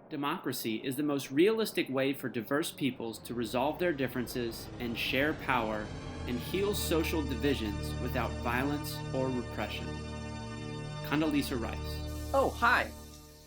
Democracy is the most realistic way for diverse peoples to resolve their differences and share power and heal social divisions without violence or repression. Condoleezza Rice. Oh, hi,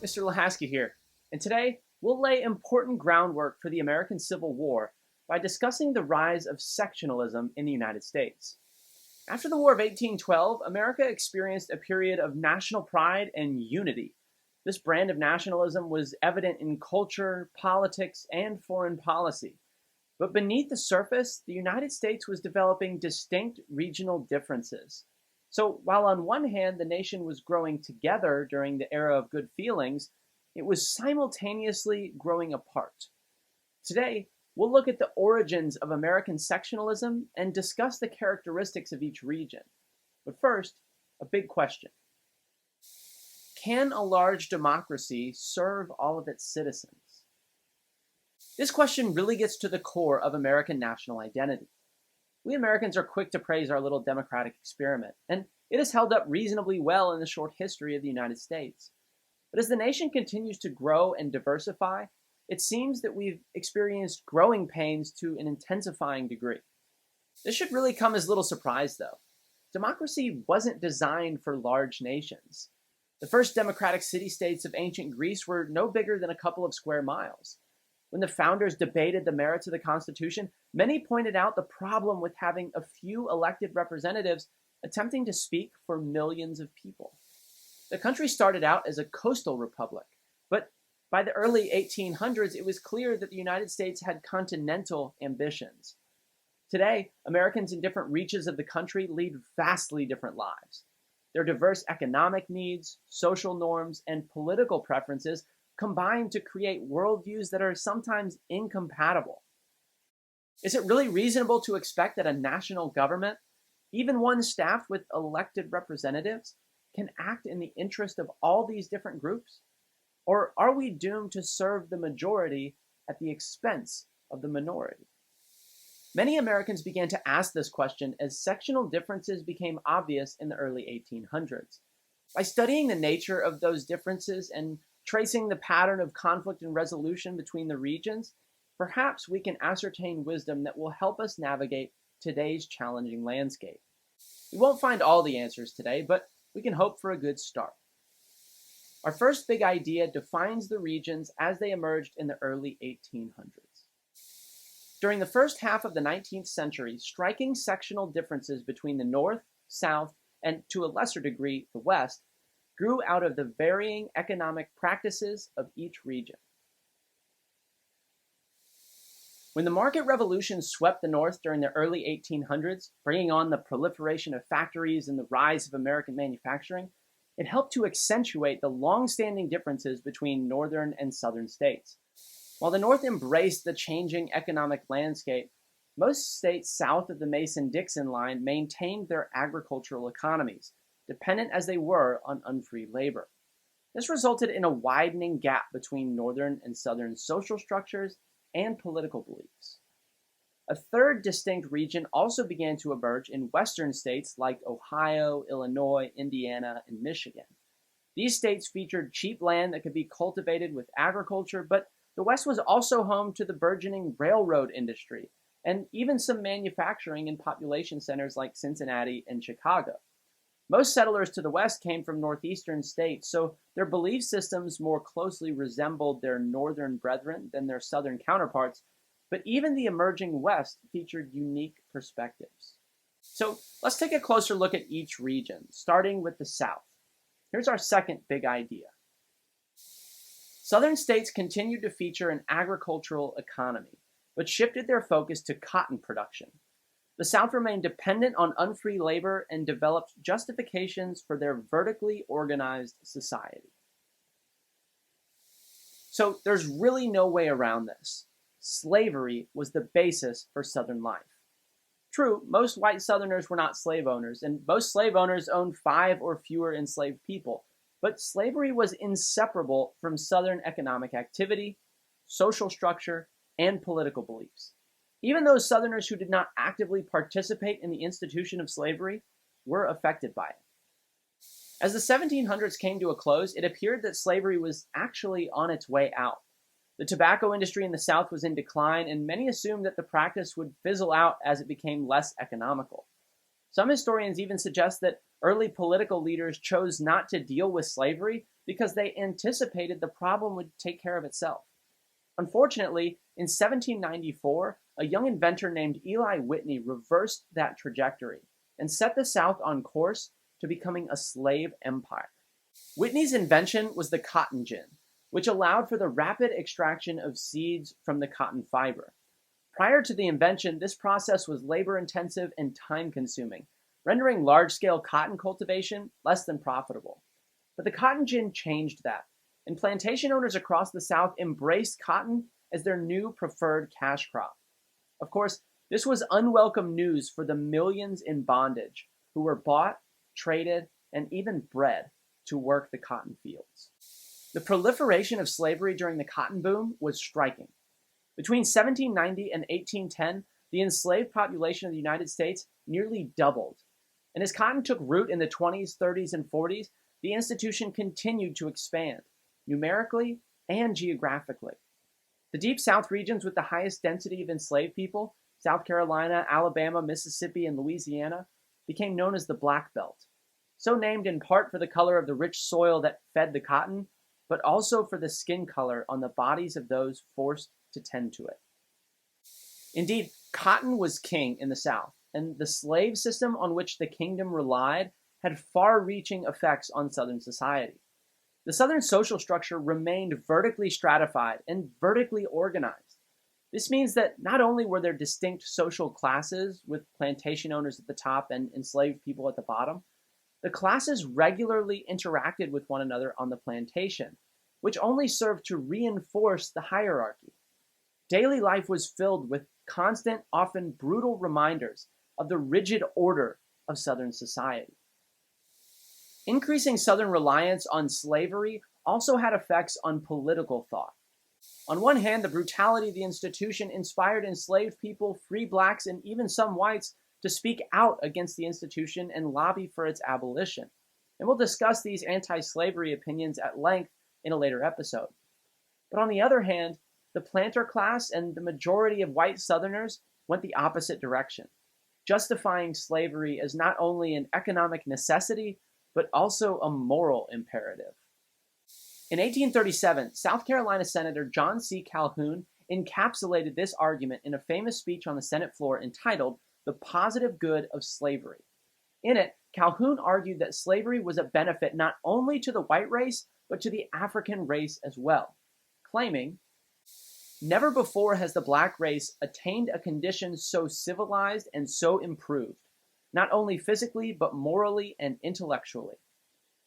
Mr. Lahasky here, and today we'll lay important groundwork for the American Civil War by discussing the rise of sectionalism in the United States. After the War of 1812, America experienced a period of national pride and unity. This brand of nationalism was evident in culture, politics, and foreign policy. But beneath the surface, the United States was developing distinct regional differences. So while on one hand the nation was growing together during the era of good feelings, it was simultaneously growing apart. Today, we'll look at the origins of American sectionalism and discuss the characteristics of each region. But first, a big question. Can a large democracy serve all of its citizens? This question really gets to the core of American national identity. We Americans are quick to praise our little democratic experiment, and it has held up reasonably well in the short history of the United States. But as the nation continues to grow and diversify, it seems that we've experienced growing pains to an intensifying degree. This should really come as little surprise, though. Democracy wasn't designed for large nations. The first democratic city-states of ancient Greece were no bigger than a couple of square miles. When the founders debated the merits of the Constitution, many pointed out the problem with having a few elected representatives attempting to speak for millions of people. The country started out as a coastal republic, but by the early 1800s, it was clear that the United States had continental ambitions. Today, Americans in different reaches of the country lead vastly different lives. Their diverse economic needs, social norms, and political preferences combine to create worldviews that are sometimes incompatible. Is it really reasonable to expect that a national government, even one staffed with elected representatives, can act in the interest of all these different groups? Or are we doomed to serve the majority at the expense of the minority? Many Americans began to ask this question as sectional differences became obvious in the early 1800s. By studying the nature of those differences and tracing the pattern of conflict and resolution between the regions, perhaps we can ascertain wisdom that will help us navigate today's challenging landscape. We won't find all the answers today, but we can hope for a good start. Our first big idea defines the regions as they emerged in the early 1800s. During the first half of the 19th century, striking sectional differences between the North, South, and to a lesser degree, the West, grew out of the varying economic practices of each region. When the market revolution swept the North during the early 1800s, bringing on the proliferation of factories and the rise of American manufacturing, it helped to accentuate the long-standing differences between northern and southern states. While the North embraced the changing economic landscape, most states south of the Mason-Dixon line maintained their agricultural economies, dependent as they were on unfree labor. This resulted in a widening gap between northern and southern social structures and political beliefs. A third distinct region also began to emerge in western states like Ohio, Illinois, Indiana, and Michigan. These states featured cheap land that could be cultivated with agriculture, but the West was also home to the burgeoning railroad industry and even some manufacturing in population centers like Cincinnati and Chicago. Most settlers to the West came from northeastern states, so their belief systems more closely resembled their northern brethren than their southern counterparts, but even the emerging West featured unique perspectives. So let's take a closer look at each region, starting with the South. Here's our second big idea. Southern states continued to feature an agricultural economy, but shifted their focus to cotton production. The South remained dependent on unfree labor and developed justifications for their vertically organized society. So there's really no way around this. Slavery was the basis for Southern life. True, most white Southerners were not slave owners, and most slave owners owned 5 or fewer enslaved people. But slavery was inseparable from Southern economic activity, social structure, and political beliefs. Even those Southerners who did not actively participate in the institution of slavery were affected by it. As the 1700s came to a close, it appeared that slavery was actually on its way out. The tobacco industry in the South was in decline, and many assumed that the practice would fizzle out as it became less economical. Some historians even suggest that early political leaders chose not to deal with slavery because they anticipated the problem would take care of itself. Unfortunately, in 1794, a young inventor named Eli Whitney reversed that trajectory and set the South on course to becoming a slave empire. Whitney's invention was the cotton gin, which allowed for the rapid extraction of seeds from the cotton fiber. Prior to the invention, this process was labor-intensive and time-consuming, rendering large-scale cotton cultivation less than profitable. But the cotton gin changed that, and plantation owners across the South embraced cotton as their new preferred cash crop. Of course, this was unwelcome news for the millions in bondage who were bought, traded, and even bred to work the cotton fields. The proliferation of slavery during the cotton boom was striking. Between 1790 and 1810, the enslaved population of the United States nearly doubled. And as cotton took root in the 20s, 30s, and 40s, the institution continued to expand, numerically and geographically. The Deep South regions with the highest density of enslaved people, South Carolina, Alabama, Mississippi, and Louisiana, became known as the Black Belt, so named in part for the color of the rich soil that fed the cotton, but also for the skin color on the bodies of those forced to tend to it. Indeed, cotton was king in the South, and the slave system on which the kingdom relied had far-reaching effects on Southern society. The Southern social structure remained vertically stratified and vertically organized. This means that not only were there distinct social classes with plantation owners at the top and enslaved people at the bottom, the classes regularly interacted with one another on the plantation, which only served to reinforce the hierarchy. Daily life was filled with constant, often brutal reminders of the rigid order of Southern society. Increasing Southern reliance on slavery also had effects on political thought. On one hand, the brutality of the institution inspired enslaved people, free blacks, and even some whites to speak out against the institution and lobby for its abolition. And we'll discuss these anti-slavery opinions at length in a later episode. But on the other hand, the planter class and the majority of white Southerners went the opposite direction, justifying slavery as not only an economic necessity, but also a moral imperative. In 1837, South Carolina Senator John C. Calhoun encapsulated this argument in a famous speech on the Senate floor entitled "The Positive Good of Slavery." In it, Calhoun argued that slavery was a benefit not only to the white race, but to the African race as well, claiming, "Never before has the black race attained a condition so civilized and so improved, not only physically, but morally and intellectually.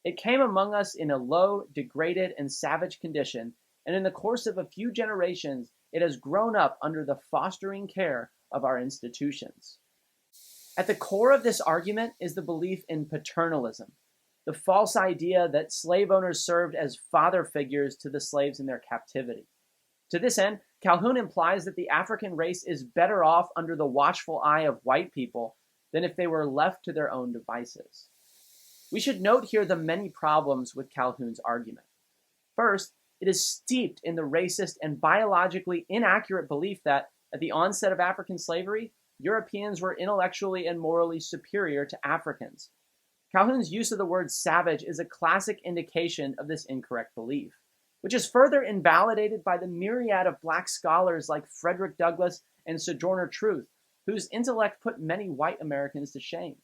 It came among us in a low, degraded, and savage condition, and in the course of a few generations, it has grown up under the fostering care of our institutions." At the core of this argument is the belief in paternalism, the false idea that slave owners served as father figures to the slaves in their captivity. To this end, Calhoun implies that the African race is better off under the watchful eye of white people than if they were left to their own devices. We should note here the many problems with Calhoun's argument. First, it is steeped in the racist and biologically inaccurate belief that, at the onset of African slavery, Europeans were intellectually and morally superior to Africans. Calhoun's use of the word savage is a classic indication of this incorrect belief, which is further invalidated by the myriad of black scholars like Frederick Douglass and Sojourner Truth, whose intellect put many white Americans to shame.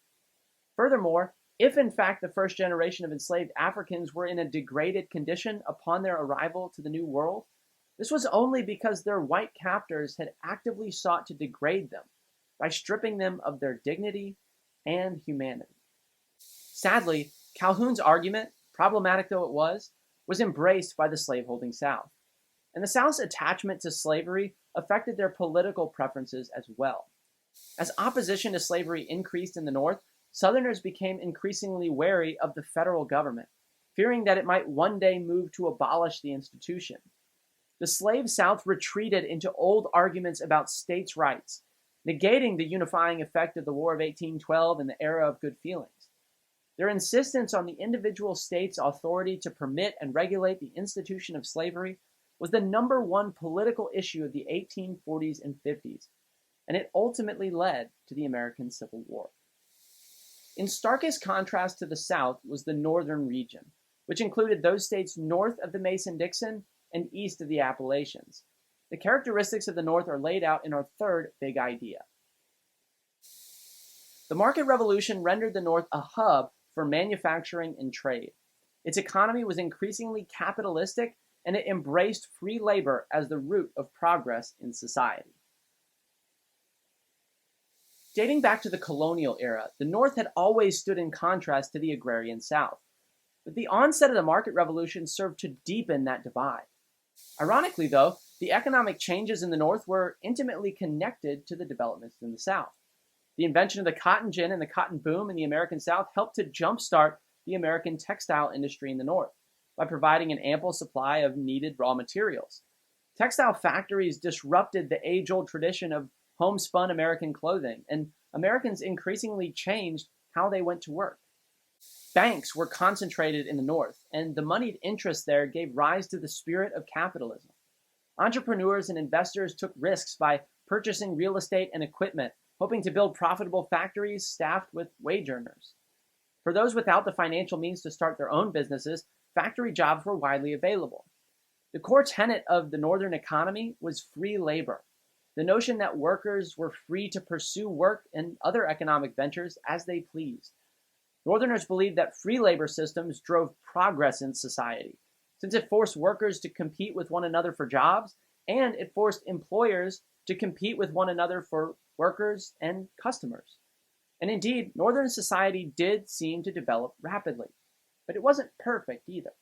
Furthermore, if in fact the first generation of enslaved Africans were in a degraded condition upon their arrival to the New World, this was only because their white captors had actively sought to degrade them by stripping them of their dignity and humanity. Sadly, Calhoun's argument, problematic though it was embraced by the slaveholding South. And the South's attachment to slavery affected their political preferences as well. As opposition to slavery increased in the North, Southerners became increasingly wary of the federal government, fearing that it might one day move to abolish the institution. The slave South retreated into old arguments about states' rights, negating the unifying effect of the War of 1812 and the era of good feelings. Their insistence on the individual state's authority to permit and regulate the institution of slavery was the #1 political issue of the 1840s and 50s, and it ultimately led to the American Civil War. In starkest contrast to the South was the northern region, which included those states north of the Mason-Dixon and east of the Appalachians. The characteristics of the North are laid out in our third big idea. The market revolution rendered the North a hub for manufacturing and trade. Its economy was increasingly capitalistic, and it embraced free labor as the root of progress in society. Dating back to the colonial era, the North had always stood in contrast to the agrarian South. But the onset of the market revolution served to deepen that divide. Ironically, though, the economic changes in the North were intimately connected to the developments in the South. The invention of the cotton gin and the cotton boom in the American South helped to jumpstart the American textile industry in the North by providing an ample supply of needed raw materials. Textile factories disrupted the age-old tradition of homespun American clothing, and Americans increasingly changed how they went to work. Banks were concentrated in the North, and the moneyed interest there gave rise to the spirit of capitalism. Entrepreneurs and investors took risks by purchasing real estate and equipment, hoping to build profitable factories staffed with wage earners. For those without the financial means to start their own businesses, factory jobs were widely available. The core tenet of the Northern economy was free labor, the notion that workers were free to pursue work and other economic ventures as they pleased. Northerners believed that free labor systems drove progress in society, since it forced workers to compete with one another for jobs, and it forced employers to compete with one another for workers and customers. And indeed, Northern society did seem to develop rapidly, but it wasn't perfect either.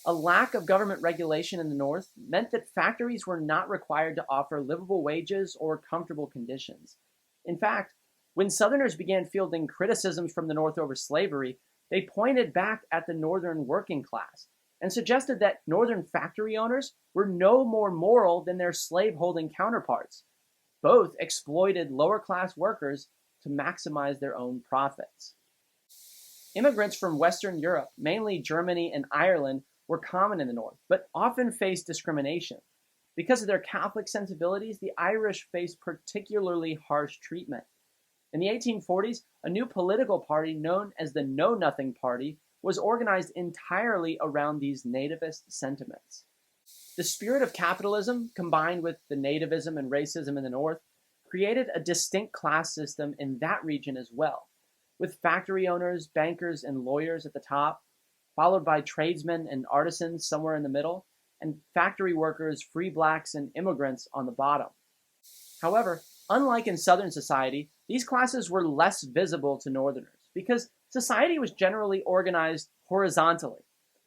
A lack of government regulation in the North meant that factories were not required to offer livable wages or comfortable conditions. In fact, when Southerners began fielding criticisms from the North over slavery, they pointed back at the Northern working class and suggested that Northern factory owners were no more moral than their slave-holding counterparts. Both exploited lower-class workers to maximize their own profits. Immigrants from Western Europe, mainly Germany and Ireland, were common in the North, but often faced discrimination. Because of their Catholic sensibilities, the Irish faced particularly harsh treatment. In the 1840s, a new political party known as the Know Nothing Party was organized entirely around these nativist sentiments. The spirit of capitalism, combined with the nativism and racism in the North, created a distinct class system in that region as well, with factory owners, bankers, and lawyers at the top, followed by tradesmen and artisans somewhere in the middle, and factory workers, free blacks, and immigrants on the bottom. However, unlike in Southern society, these classes were less visible to Northerners because society was generally organized horizontally.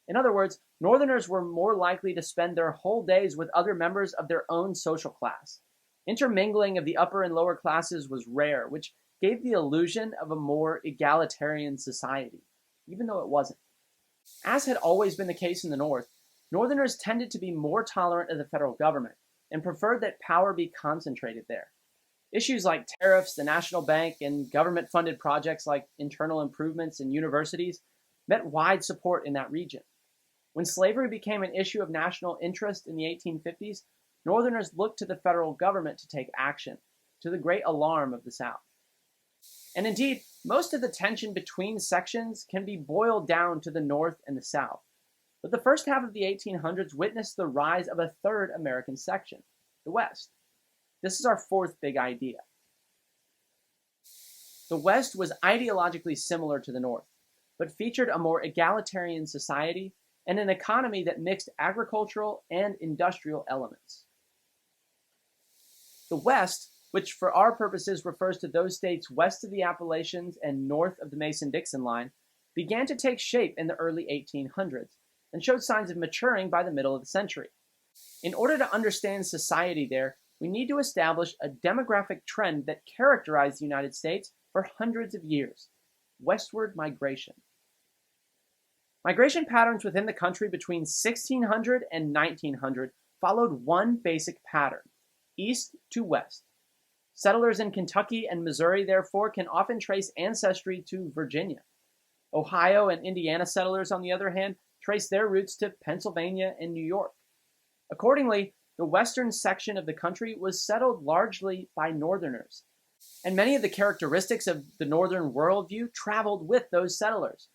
In other words, Northerners were more likely to spend their whole days with other members of their own social class. Intermingling of the upper and lower classes was rare, which gave the illusion of a more egalitarian society, even though it wasn't. As had always been the case in the North, Northerners tended to be more tolerant of the federal government and preferred that power be concentrated there. Issues like tariffs, the national bank, and government-funded projects like internal improvements in universities met wide support in that region. When slavery became an issue of national interest in the 1850s, Northerners looked to the federal government to take action, to the great alarm of the South. And indeed, most of the tension between sections can be boiled down to the North and the South. But the first half of the 1800s witnessed the rise of a third American section, the West. This is our fourth big idea. The West was ideologically similar to the North, but featured a more egalitarian society and an economy that mixed agricultural and industrial elements. The West, which for our purposes refers to those states west of the Appalachians and north of the Mason-Dixon line, began to take shape in the early 1800s and showed signs of maturing by the middle of the century. In order to understand society there, we need to establish a demographic trend that characterized the United States for hundreds of years: westward migration. Migration patterns within the country between 1600 and 1900 followed one basic pattern: east to west. Settlers in Kentucky and Missouri, therefore, can often trace ancestry to Virginia. Ohio and Indiana settlers, on the other hand, trace their roots to Pennsylvania and New York. Accordingly, the western section of the country was settled largely by Northerners, and many of the characteristics of the Northern worldview traveled with those settlers.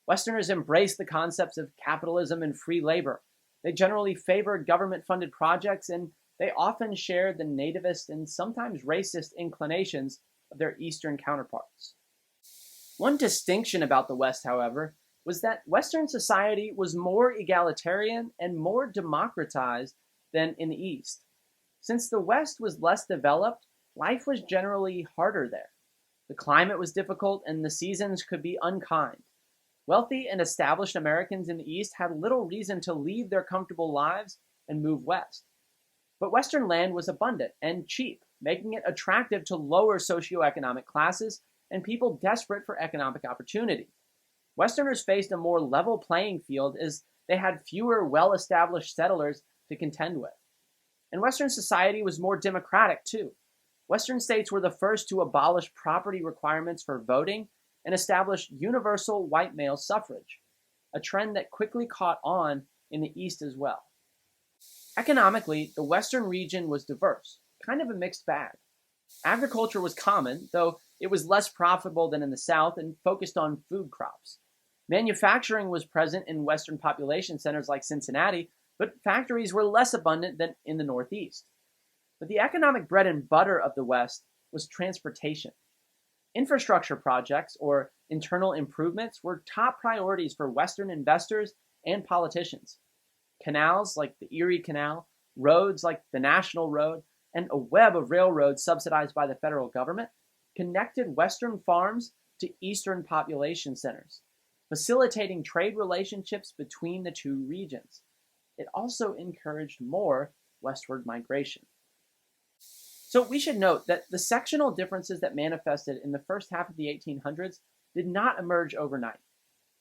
Westerners embraced the concepts of capitalism and free labor. They generally favored government-funded projects, and they often shared the nativist and sometimes racist inclinations of their Eastern counterparts. One distinction about the West, however, was that Western society was more egalitarian and more democratized than in the East. Since the West was less developed, life was generally harder there. The climate was difficult and the seasons could be unkind. Wealthy and established Americans in the East had little reason to leave their comfortable lives and move west. But Western land was abundant and cheap, making it attractive to lower socioeconomic classes and people desperate for economic opportunity. Westerners faced a more level playing field as they had fewer well-established settlers to contend with. And Western society was more democratic too. Western states were the first to abolish property requirements for voting and establish universal white male suffrage, a trend that quickly caught on in the East as well. Economically, the Western region was diverse, kind of a mixed bag. Agriculture was common, though it was less profitable than in the South and focused on food crops. Manufacturing was present in Western population centers like Cincinnati, but factories were less abundant than in the Northeast. But the economic bread and butter of the West was transportation. Infrastructure projects, or internal improvements, were top priorities for Western investors and politicians. Canals like the Erie Canal, roads like the National Road, and a web of railroads subsidized by the federal government connected Western farms to Eastern population centers, facilitating trade relationships between the two regions. It also encouraged more westward migration. So we should note that the sectional differences that manifested in the first half of the 1800s did not emerge overnight.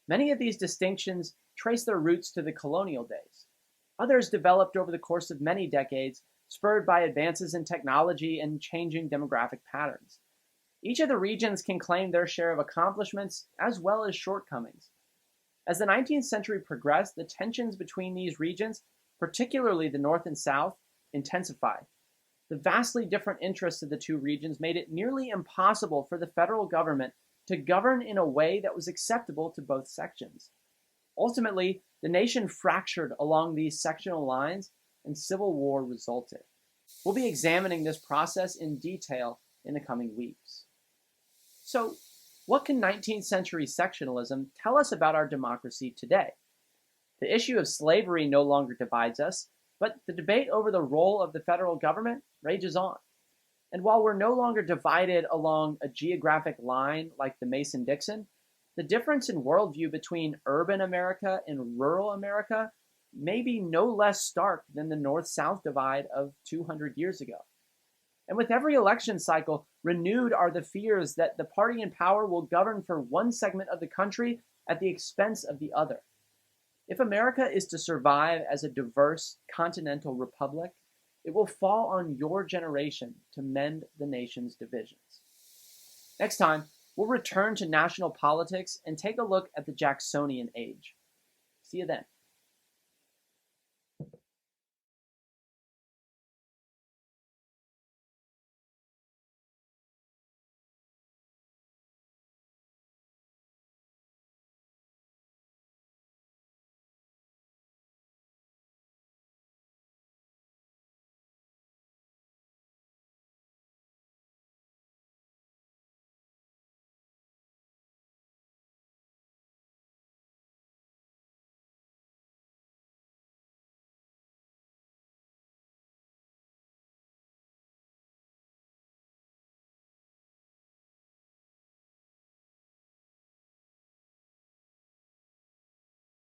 Many of these distinctions trace their roots to the colonial days. Others developed over the course of many decades, spurred by advances in technology and changing demographic patterns. Each of the regions can claim their share of accomplishments as well as shortcomings. As the 19th century progressed, the tensions between these regions, particularly the North and South, intensified. The vastly different interests of the two regions made it nearly impossible for the federal government to govern in a way that was acceptable to both sections. Ultimately, the nation fractured along these sectional lines, and civil war resulted. We'll be examining this process in detail in the coming weeks. So, what can 19th century sectionalism tell us about our democracy today? The issue of slavery no longer divides us, but the debate over the role of the federal government rages on. And while we're no longer divided along a geographic line like the Mason-Dixon, the difference in worldview between urban America and rural America may be no less stark than the North-South divide of 200 years ago. And with every election cycle, renewed are the fears that the party in power will govern for one segment of the country at the expense of the other. If America is to survive as a diverse continental republic, it will fall on your generation to mend the nation's divisions. Next time, we'll return to national politics and take a look at the Jacksonian age. See you then.